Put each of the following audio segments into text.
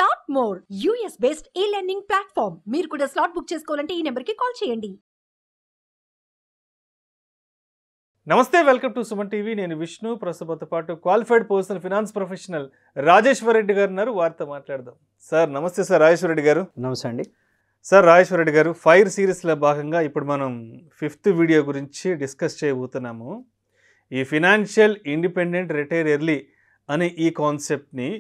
Top more US based ఈ learning platform. మీరు కూడా స్లాట్ బుక్ చేసుకోవాలంటే ఈ నెంబర్కి కాల్ చేయండి. నమస్తే, వెల్కమ్ టు సుమన్ టీవీ. నేను విష్ణు. ప్రస్తుతంతో పాటు qualified personal finance professional Rajeshwar Reddy గారు ఉన్నారు. వారితో మాట్లాడదాం. సార్ నమస్తే. సార్ రాజేశ్వర్ రెడ్డి గారు. నమస్తే అండి. సార్ రాజేశ్వర్ రెడ్డి గారు, ఫైర్ సిరీస్లో భాగంగా ఇప్పుడు మనం 5th వీడియో గురించి డిస్కస్ చేయబోతున్నాము. ఈ ఫినాన్షియల్ ఇండిపెండెంట్ రిటైర్ ఎర్లీ అనే ఈ కాన్సెప్ట్ని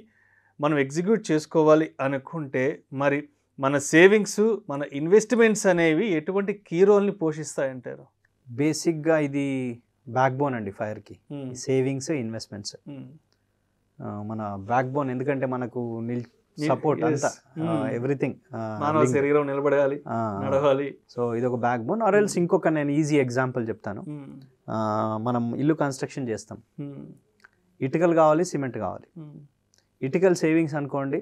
మనం ఎగ్జిక్యూట్ చేసుకోవాలి అనుకుంటే మరి మన సేవింగ్స్, మన ఇన్వెస్ట్మెంట్స్ అనేవి ఎటువంటి కీ రోల్ని పోషిస్తాయంటారు? బేసిక్గా ఇది బ్యాక్ బోన్ అండి ఫైర్కి. సేవింగ్స్, ఇన్వెస్ట్మెంట్స్ మన బ్యాక్ బోన్. ఎందుకంటే మనకు సపోర్ట్ అంతా, ఎవ్రీథింగ్. మానవ శరీరం నిలబడాలి, నడవాలి. సో ఇది ఒక బ్యాక్ బోన్. ఆర్ ఎల్స్ ఇంకొక నేను ఈజీ ఎగ్జాంపుల్ చెప్తాను. మనం ఇల్లు కన్స్ట్రక్షన్ చేస్తాం. ఇటుకలు కావాలి, సిమెంట్ కావాలి. ఇటుకల్ సేవింగ్స్ అనుకోండి,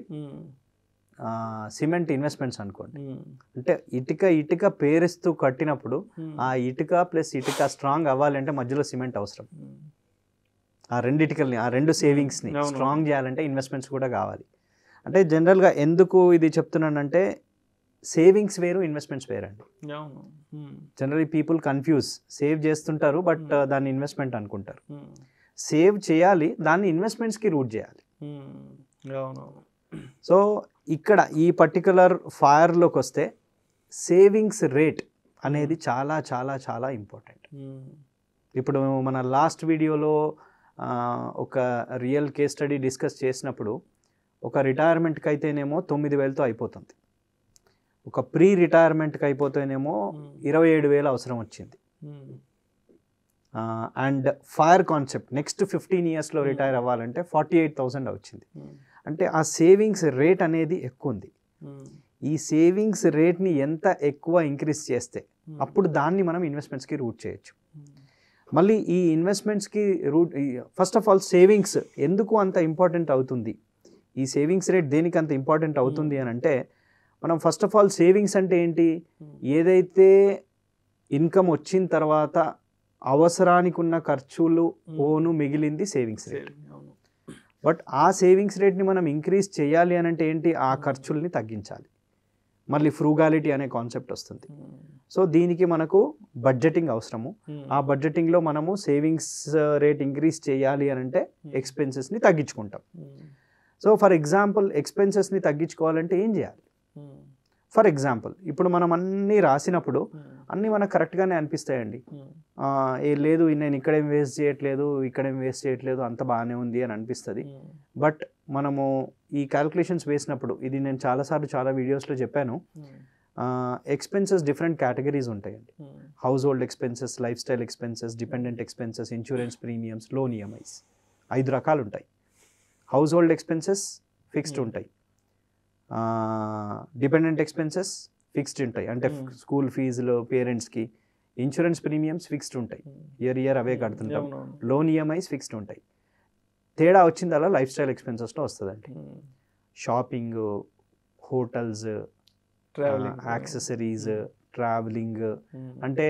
సిమెంట్ ఇన్వెస్ట్మెంట్స్ అనుకోండి. అంటే ఇటుక పేరుస్తూ కట్టినప్పుడు ఆ ఇటుక ప్లస్ ఇటుక స్ట్రాంగ్ అవ్వాలంటే మధ్యలో సిమెంట్ అవసరం. ఆ రెండు ఇటుకల్ని, ఆ రెండు సేవింగ్స్ని స్ట్రాంగ్ చేయాలంటే ఇన్వెస్ట్మెంట్స్ కూడా కావాలి. అంటే జనరల్గా ఎందుకు ఇది చెప్తున్నానంటే సేవింగ్స్ వేరు, ఇన్వెస్ట్మెంట్స్ వేరండి. Generally people confuse. సేవ్ చేస్తుంటారు బట్ దాన్ని ఇన్వెస్ట్మెంట్ అనుకుంటారు. సేవ్ చేయాలి, దాన్ని ఇన్వెస్ట్మెంట్స్కి రూట్ చేయాలి. సో ఇక్కడ ఈ పర్టికులర్ ఫైర్లోకి వస్తే సేవింగ్స్ రేట్ అనేది చాలా చాలా చాలా ఇంపార్టెంట్. ఇప్పుడు మన లాస్ట్ వీడియోలో ఒక రియల్ కేస్ స్టడీ డిస్కస్ చేసినప్పుడు ఒక రిటైర్మెంట్కి అయితేనేమో 9,000తో అయిపోతుంది. ఒక ప్రీ రిటైర్మెంట్కి అయిపోతేనేమో 27,000 అవసరం వచ్చింది. అండ్ ఫైర్ కాన్సెప్ట్ నెక్స్ట్ 15 yearsలో రిటైర్ అవ్వాలంటే 48,000 వచ్చింది. అంటే ఆ సేవింగ్స్ రేట్ అనేది ఎక్కువ ఉంది. ఈ సేవింగ్స్ రేట్ని ఎంత ఎక్కువ ఇంక్రీజ్ చేస్తే అప్పుడు దాన్ని మనం ఇన్వెస్ట్మెంట్స్కి రూట్ చేయొచ్చు. మళ్ళీ ఈ ఇన్వెస్ట్మెంట్స్కి route, first of all savings ఎందుకు అంత ఇంపార్టెంట్ అవుతుంది, ఈ సేవింగ్స్ రేట్ దేనికి అంత ఇంపార్టెంట్ అవుతుంది అని అంటే, మనం ఫస్ట్ ఆఫ్ ఆల్ సేవింగ్స్ అంటే ఏంటి, ఏదైతే ఇన్కమ్ వచ్చిన తర్వాత అవసరానికి ఉన్న ఖర్చులు ఓను మిగిలింది సేవింగ్స్ రేట్. బట్ ఆ సేవింగ్స్ రేట్ని మనం ఇంక్రీజ్ చేయాలి అని అంటే ఏంటి, ఆ ఖర్చుల్ని తగ్గించాలి. మళ్ళీ ఫ్రూగాలిటీ అనే కాన్సెప్ట్ వస్తుంది. సో దీనికి మనకు బడ్జెటింగ్ అవసరము. ఆ బడ్జెటింగ్లో మనము సేవింగ్స్ రేట్ ఇంక్రీజ్ చేయాలి అని అంటే ఎక్స్పెన్సెస్ని తగ్గించుకుంటాం. సో ఫర్ ఎగ్జాంపుల్ ఎక్స్పెన్సెస్ని తగ్గించుకోవాలంటే ఏం చేయాలి? ఫర్ ఎగ్జాంపుల్ ఇప్పుడు మనం అన్నీ రాసినప్పుడు అన్నీ మనకు కరెక్ట్గానే అనిపిస్తాయండి. లేదు నేను ఇక్కడేం వేస్ట్ చేయట్లేదు, అంత బాగానే ఉంది అని అనిపిస్తుంది. బట్ మనము ఈ క్యాల్కులేషన్స్ వేసినప్పుడు, ఇది నేను చాలాసార్లు చాలా వీడియోస్లో చెప్పాను, ఎక్స్పెన్సెస్ డిఫరెంట్ కేటగిరీస్ ఉంటాయండి. House hold expenses, life style expenses, dependent expenses, insurance premiums, loan EMIs, 5 రకాలు ఉంటాయి. హౌస్ హోల్డ్ ఎక్స్పెన్సెస్ ఫిక్స్డ్ ఉంటాయి, డిపెండెంట్ ఎక్స్పెన్సెస్ ఫిక్స్డ్ ఉంటాయి, అంటే స్కూల్ ఫీజులు పేరెంట్స్కి. ఇన్సూరెన్స్ ప్రీమియమ్స్ ఫిక్స్డ్ ఉంటాయి, ఇయర్ అవే కడుతుంటాం. లోన్ ఈఎంఐస్ ఫిక్స్డ్ ఉంటాయి. తేడా వచ్చిందల్లా లైఫ్ స్టైల్ ఎక్స్పెన్సెస్లో వస్తుందండి. షాపింగ్, హోటల్స్, యాక్సెసరీస్, ట్రావెలింగ్, అంటే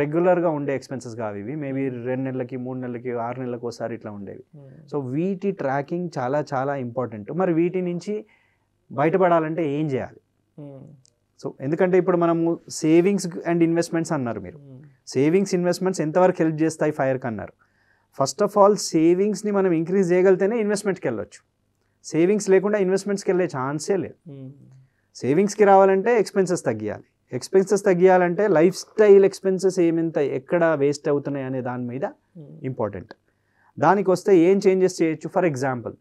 రెగ్యులర్గా ఉండే ఎక్స్పెన్సెస్ కావు ఇవి. మేబీ 2 నెలలకి, 3 నెలలకి, 6 నెలలకు ఒకసారి ఇట్లా ఉండేవి. సో వీటి ట్రాకింగ్ చాలా చాలా ఇంపార్టెంట్. మరి వీటి నుంచి బయటపడాలంటే ఏం చేయాలి? సో ఎందుకంటే ఇప్పుడు మనము సేవింగ్స్ అండ్ ఇన్వెస్ట్మెంట్స్ అన్నారు. మీరు సేవింగ్స్, ఇన్వెస్ట్మెంట్స్ ఎంతవరకు హెల్ప్ చేస్తాయి ఫైర్కి అన్నారు. ఫస్ట్ ఆఫ్ ఆల్ సేవింగ్స్ని మనం ఇంక్రీజ్ చేయగలితేనే ఇన్వెస్ట్మెంట్కి వెళ్ళొచ్చు. సేవింగ్స్ లేకుండా ఇన్వెస్ట్మెంట్స్కి వెళ్ళే ఛాన్సే లేదు. సేవింగ్స్కి రావాలంటే ఎక్స్పెన్సెస్ తగ్గియాలంటే లైఫ్ స్టైల్ ఎక్స్పెన్సెస్ ఎక్కడ వేస్ట్ అవుతున్నాయి అనే దాని మీద ఇంపార్టెంట్. దానికి వస్తే ఏం చేంజెస్ చేయొచ్చు? ఫర్ ఎగ్జాంపుల్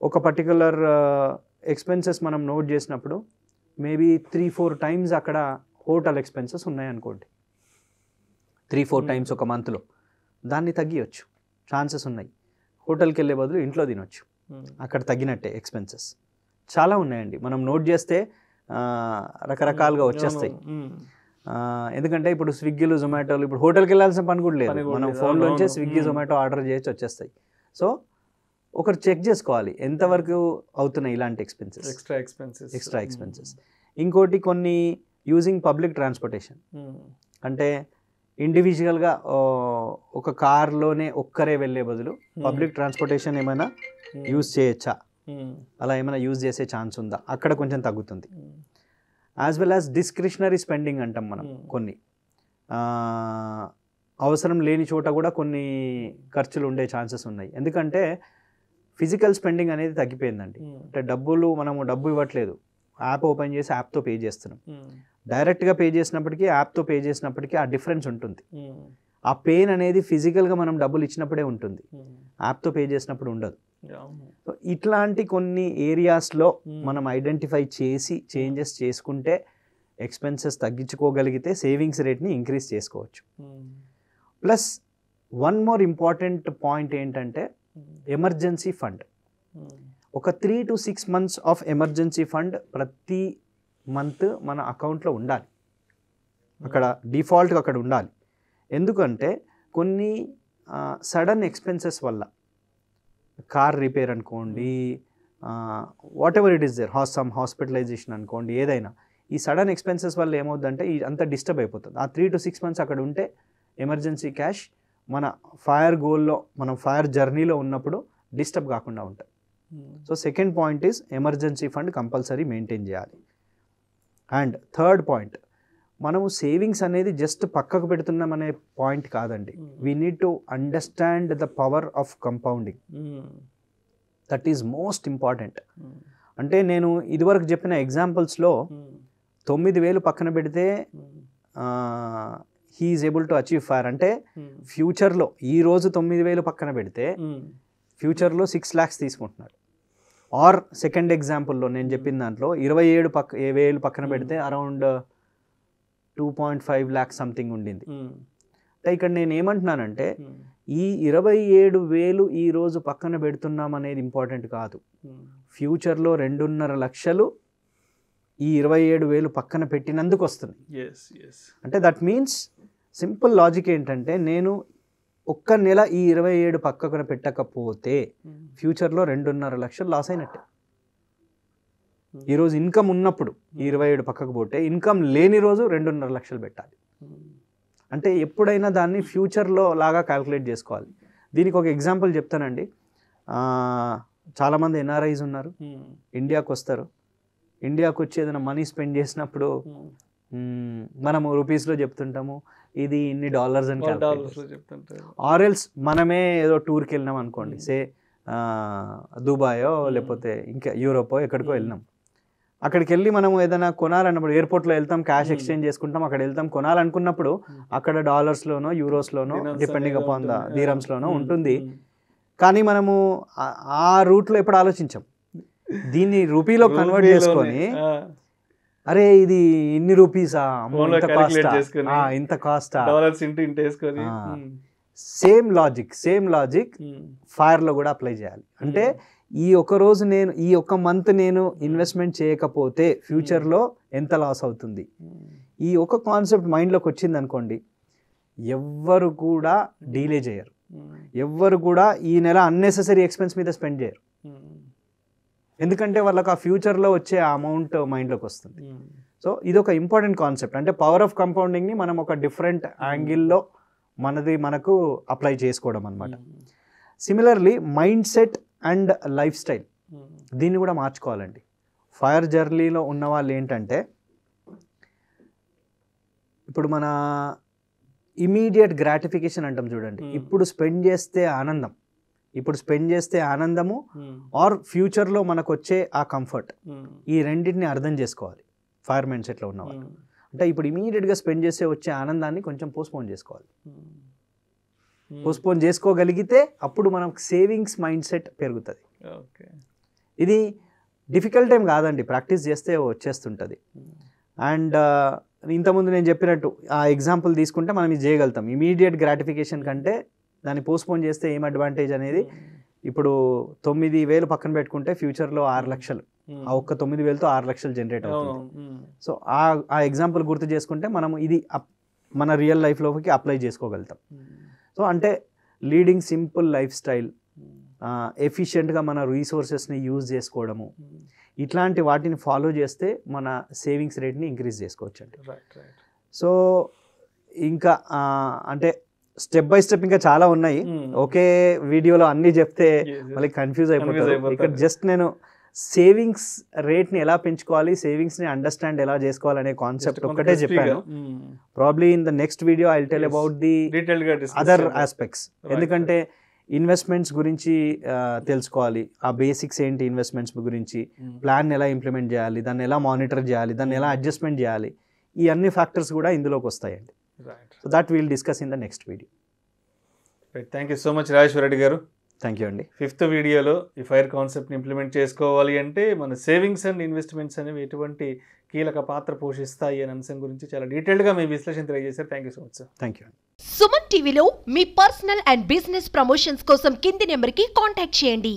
ఒక పర్టికులర్ ఎక్స్పెన్సెస్ మనం నోట్ చేసినప్పుడు మేబీ 3-4 times అక్కడ హోటల్ ఎక్స్పెన్సెస్ ఉన్నాయనుకోండి, 3-4 times ఒక మంత్లో, దాన్ని తగ్గియచ్చు, ఛాన్సెస్ ఉన్నాయి. హోటల్కి వెళ్ళే బదులు ఇంట్లో తినొచ్చు, అక్కడ తగ్గినట్టే ఎక్స్పెన్సెస్ చాలా ఉన్నాయండి. మనం నోట్ చేస్తే రకరకాలుగా వచ్చేస్తాయి. ఎందుకంటే ఇప్పుడు స్విగ్గీలు, జొమాటోలు, ఇప్పుడు హోటల్కి వెళ్ళాల్సిన పని కూడా లేదు, మనం ఫోన్లోంచే స్విగ్గీ, జొమాటో ఆర్డర్ చేయొచ్చు, వచ్చేస్తాయి. సో ఒకరు చెక్ చేసుకోవాలి ఎంతవరకు అవుతున్నాయి ఇలాంటి ఎక్స్పెన్సెస్, ఎక్స్ట్రా ఎక్స్పెన్సెస్. ఇంకోటి కొన్ని యూజింగ్ పబ్లిక్ ట్రాన్స్పోర్టేషన్, అంటే ఇండివిజువల్గా ఒక కార్లోనే ఒక్కరే వెళ్ళే బదులు పబ్లిక్ ట్రాన్స్పోర్టేషన్ ఏమైనా యూజ్ చేయొచ్చా అలా ఏమైనా యూజ్ చేసే ఛాన్స్ ఉందా, అక్కడ కొంచెం తగ్గుతుంది. As well as discretionary spending అంటాం మనం. కొన్ని అవసరం లేని చోట కూడా కొన్ని ఖర్చులు ఉండే ఛాన్సెస్ ఉన్నాయి. ఎందుకంటే ఫిజికల్ స్పెండింగ్ అనేది తగ్గిపోయిందండి. అంటే మనము డబ్బు ఇవ్వట్లేదు, యాప్ ఓపెన్ చేసి యాప్తో పే చేస్తున్నాం. డైరెక్ట్గా పే చేసినప్పటికీ యాప్తో పే చేసినప్పటికీ ఆ డిఫరెన్స్ ఉంటుంది. ఆ పెయిన్ అనేది ఫిజికల్గా మనం డబ్బులు ఇచ్చినప్పుడే ఉంటుంది, యాప్తో పే చేసినప్పుడు ఉండదు. సో ఇట్లాంటి కొన్ని ఏరియాస్లో మనం ఐడెంటిఫై చేసి చేంజెస్ చేసుకుంటే ఎక్స్పెన్సెస్ తగ్గించుకోగలిగితే సేవింగ్స్ రేట్ని ఇంక్రీజ్ చేసుకోవచ్చు. Plus one more important point ఏంటంటే ఎమర్జెన్సీ ఫండ్. ఒక 3 to 6 months of emergency fund ప్రతి మంత్ మన అకౌంట్లో ఉండాలి. అక్కడ డిఫాల్ట్గా అక్కడ ఉండాలి. ఎందుకంటే కొన్ని సడన్ ఎక్స్పెన్సెస్ వల్ల, కార్ రిపేర్ అనుకోండి, whatever it is there, hospitalisation అనుకోండి, ఏదైనా ఈ సడన్ ఎక్స్పెన్సెస్ వల్ల ఏమవుతుందంటే అంతా డిస్టర్బ్ అయిపోతుంది. ఆ 3 to 6 months అక్కడ ఉంటే ఎమర్జెన్సీ క్యాష్ మన ఫైర్ గోల్లో, మనం ఫైర్ జర్నీలో ఉన్నప్పుడు డిస్టర్బ్ కాకుండా ఉంటాయి. So second point is emergency fund compulsory maintain చేయాలి. అండ్ థర్డ్ పాయింట్, మనము సేవింగ్స్ అనేది జస్ట్ పక్కకు పెడుతున్నాం అనే పాయింట్ కాదండి. We need to understand the power of compounding. That is most important. అంటే నేను ఇదివరకు చెప్పిన ఎగ్జాంపుల్స్లో 9,000 పక్కన పెడితే he is able to achieve fire అంటే ఫ్యూచర్లో ఈరోజు 9,000 పక్కన పెడితే ఫ్యూచర్లో 6 lakhs తీసుకుంటున్నాడు. ఆర్ సెకండ్ ఎగ్జాంపుల్లో నేను చెప్పిన దాంట్లో 27,000 పక్కన పెడితే అరౌండ్ 2.5 lakhs సంథింగ్ ఉండింది. అంటే ఇక్కడ నేను ఏమంటున్నానంటే ఈ 27,000 ఈరోజు పక్కన పెడుతున్నాం అనేది ఇంపార్టెంట్ కాదు. ఫ్యూచర్లో 2.5 లక్షలు ఈ 27,000 పక్కన పెట్టినందుకు వస్తుంది. అంటే దట్ మీన్స్ సింపుల్ లాజిక్ ఏంటంటే నేను ఒక్క నెల ఈ 27 పక్కన పెట్టకపోతే ఫ్యూచర్లో 2.5 లక్షలు లాస్ అయినట్టే. ఈరోజు ఇన్కమ్ ఉన్నప్పుడు ఈ 27 పక్కకు పోతే ఇన్కమ్ లేని రోజు 2.5 లక్షలు పెట్టాలి. అంటే ఎప్పుడైనా దాన్ని ఫ్యూచర్లో లాగా క్యాల్కులేట్ చేసుకోవాలి. దీనికి ఒక ఎగ్జాంపుల్ చెప్తానండి. చాలామంది ఎన్ఆర్ఐస్ ఉన్నారు, ఇండియాకు వస్తారు. ఇండియాకు వచ్చి ఏదైనా మనీ స్పెండ్ చేసినప్పుడు మనము రూపీస్లో చెప్తుంటాము, ఇది ఇన్ని డాలర్స్ అని చెప్తుంటారు. ఆర్ఎల్స్ మనమే ఏదో టూర్కి వెళ్ళినాం అనుకోండి, సే దుబాయో లేకపోతే ఇంకా యూరోపో ఎక్కడికో వెళ్ళినాం. అక్కడికి వెళ్ళి మనం ఏదైనా కొనాలన్నప్పుడు ఎయిర్పోర్ట్లో వెళ్తాం, క్యాష్ ఎక్స్చేంజ్ చేసుకుంటాం, అక్కడ వెళ్తాం కొనాలనుకున్నప్పుడు అక్కడ డాలర్స్లోనో యూరోస్లోనో డిపెండింగ్ అపాన్ ద దీరమ్స్లోనో ఉంటుంది. కానీ మనము ఆ రూట్లో ఎప్పుడు ఆలోచించాం. దీన్ని రూపీలో కన్వర్ట్ చేసుకొని అరే ఇది ఇన్ని రూపీసా, ఇంత కాస్టా, సేమ్ లాజిక్ ఫైర్లో కూడా అప్లై చేయాలి. అంటే ఈ ఒక రోజు నేను ఈ ఒక్క మంత్ నేను ఇన్వెస్ట్మెంట్ చేయకపోతే ఫ్యూచర్లో ఎంత లాస్ అవుతుంది, ఈ ఒక కాన్సెప్ట్ మైండ్లోకి వచ్చింది అనుకోండి, ఎవ్వరు కూడా డీలే చేయరు, ఎవ్వరు కూడా ఈ నెల అన్నెసెసరీ ఎక్స్పెన్స్ మీద స్పెండ్ చేయరు. ఎందుకంటే వాళ్ళకి ఆ ఫ్యూచర్లో వచ్చే అమౌంట్ మైండ్లోకి వస్తుంది. సో ఇది ఒక ఇంపార్టెంట్ కాన్సెప్ట్. అంటే పవర్ ఆఫ్ కంపౌండింగ్ని మనం ఒక డిఫరెంట్ యాంగిల్లో మనకు అప్లై చేసుకోవడం అనమాట. Similarly mind set and life style, దీన్ని కూడా మార్చుకోవాలండి. ఫైర్ జర్నీలో ఉన్న వాళ్ళు ఏంటంటే ఇప్పుడు మన ఇమీడియట్ గ్రాటిఫికేషన్ అంటాం చూడండి, ఇప్పుడు స్పెండ్ చేస్తే ఆనందము ఆర్ ఫ్యూచర్లో మనకు వచ్చే ఆ కంఫర్ట్, ఈ రెండింటిని అర్థం చేసుకోవాలి ఫైర్ మైండ్ సెట్లో ఉన్నవాళ్ళు. అంటే ఇప్పుడు ఇమీడియట్గా స్పెండ్ చేసే వచ్చే ఆనందాన్ని కొంచెం పోస్ట్పోన్ చేసుకోవాలి. పోస్ట్పోన్ చేసుకోగలిగితే అప్పుడు మనకు సేవింగ్స్ మైండ్ సెట్ పెరుగుతుంది. ఇది డిఫికల్ట్ ఏం కాదండి, ప్రాక్టీస్ చేస్తే వచ్చేస్తుంటుంది. అండ్ ఇంతకుముందు నేను చెప్పినట్టు ఆ ఎగ్జాంపుల్ తీసుకుంటే మనం ఇది చేయగలుగుతాం. ఇమీడియట్ గ్రాటిఫికేషన్ కంటే దాన్ని పోస్ట్పోన్ చేస్తే ఏం అడ్వాంటేజ్ అనేది, ఇప్పుడు 9,000 పక్కన పెట్టుకుంటే ఫ్యూచర్లో 6 లక్షలు, ఆ ఒక్క 9,000తో 6 లక్షలు జనరేట్ అవుతుంది. సో ఆ ఎగ్జాంపుల్ గుర్తు చేసుకుంటే మనం ఇది మన రియల్ లైఫ్లోకి అప్లై చేసుకోగలుగుతాం. సో అంటే లీడింగ్ సింపుల్ లైఫ్ స్టైల్, ఎఫిషియెంట్గా మన రీసోర్సెస్ని యూజ్ చేసుకోవడము, ఇట్లాంటి వాటిని ఫాలో చేస్తే మన సేవింగ్స్ రేట్ని ఇంక్రీజ్ చేసుకోవచ్చు అండి. సో ఇంకా అంటే స్టెప్ బై స్టెప్ ఇంకా చాలా ఉన్నాయి. ఒకే వీడియోలో అన్ని చెప్తే మళ్ళీ కన్ఫ్యూజ్ అయిపోతారు. ఇక్కడ జస్ట్ నేను సేవింగ్స్ రేట్ని ఎలా పెంచుకోవాలి, సేవింగ్స్ని అండర్స్టాండ్ ఎలా చేసుకోవాలి అనే కాన్సెప్ట్ ఒక్కటే చెప్పాను. Probably in the next video I will tell about the other aspects. ఎందుకంటే ఇన్వెస్ట్మెంట్స్ గురించి తెలుసుకోవాలి, ఆ బేసిక్స్ ఏంటి ఇన్వెస్ట్మెంట్స్ గురించి, ప్లాన్ ఎలా ఇంప్లిమెంట్ చేయాలి, దాన్ని ఎలా మానిటర్ చేయాలి, దాన్ని ఎలా అడ్జస్ట్మెంట్ చేయాలి, ఈ అన్ని ఫ్యాక్టర్స్ కూడా ఇందులోకి వస్తాయండి. So that will discuss in the next video. Thank you so much Rajeshwara Reddy గారు. థ్యాంక్ యూ అండి. 5th వీడియోలో ఈ ఫైర్ కాన్సెప్ట్ని ఇంప్లిమెంట్ చేసుకోవాలి అంటే మన సేవింగ్స్ అండ్ ఇన్వెస్ట్మెంట్స్ అనేవి ఎటువంటి కీలక పాత్ర పోషిస్తాయి అనే అంశం గురించి చాలా డీటెయిల్గా మీ విశ్లేషణ తెలియజేశారు. Thank you so much sir. Thank you. Suman టీవీలో మీ పర్సనల్ అండ్ బిజినెస్ ప్రమోషన్స్ కోసం కింది నెంబర్కి కాంటాక్ట్ చేయండి.